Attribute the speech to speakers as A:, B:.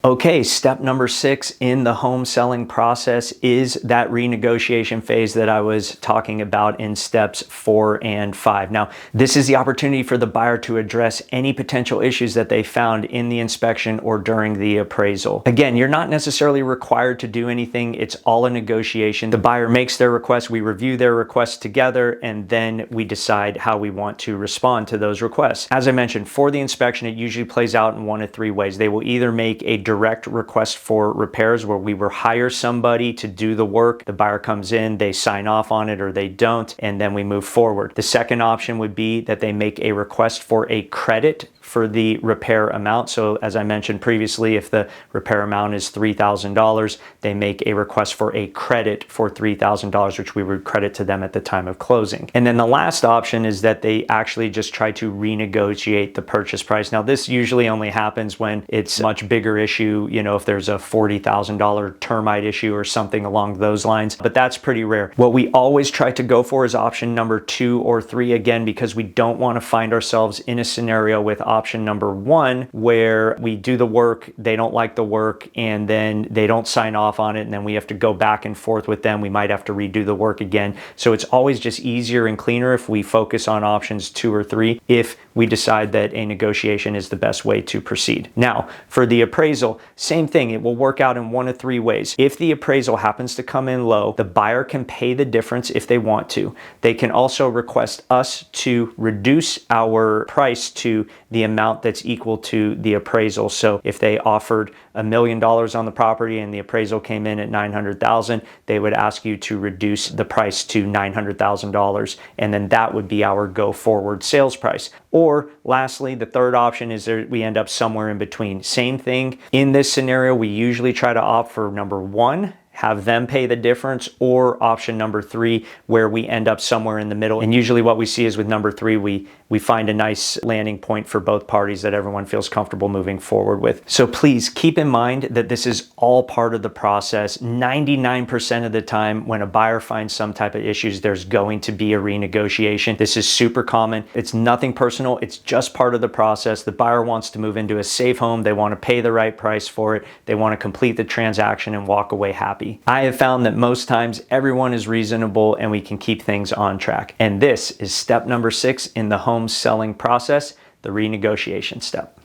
A: Okay, step number 6 in the home selling process is that renegotiation phase that I was talking about in steps 4 and 5. Now, this is the opportunity for the buyer to address any potential issues that they found in the inspection or during the appraisal. Again, you're not necessarily required to do anything. It's all a negotiation. The buyer makes their request, we review their requests together, and then we decide how we want to respond to those requests. As I mentioned, for the inspection, it usually plays out in one of 3 ways. They will either make a direct request for repairs where we will hire somebody to do the work. The buyer comes in, they sign off on it or they don't, and then we move forward. The second option would be that they make a request for a credit for the repair amount. So as I mentioned previously, if the repair amount is $3,000, they make a request for a credit for $3,000, which we would credit to them at the time of closing. And then the last option is that they actually just try to renegotiate the purchase price. Now, this usually only happens when it's a much bigger issue, if there's a $40,000 termite issue or something along those lines, but that's pretty rare. What we always try to go for is option number 2 or 3, again, because we don't want to find ourselves in a scenario with option number 1 where we do the work, they don't like the work, and then they don't sign off on it, and then we have to go back and forth with them. We might have to redo the work again. So it's always just easier and cleaner if we focus on options 2 or 3 if we decide that a negotiation is the best way to proceed. Now, for the appraisal, same thing. It will work out in one of 3 ways. If the appraisal happens to come in low, the buyer can pay the difference if they want to. They can also request us to reduce our price to the amount that's equal to the appraisal. So if they offered $1 million on the property and the appraisal came in at $900,000, they would ask you to reduce the price to $900,000, and then that would be our go forward sales price. Or lastly, the third option is we end up somewhere in between. Same thing. In this scenario, we usually try to opt for number 1, have them pay the difference, or option number 3, where we end up somewhere in the middle. And usually what we see is with number 3, we find a nice landing point for both parties that everyone feels comfortable moving forward with. So please keep in mind that this is all part of the process. 99% of the time when a buyer finds some type of issues, there's going to be a renegotiation. This is super common. It's nothing personal. It's just part of the process. The buyer wants to move into a safe home. They want to pay the right price for it. They want to complete the transaction and walk away happy. I have found that most times everyone is reasonable and we can keep things on track. And this is step number 6 in the home selling process, the renegotiation step.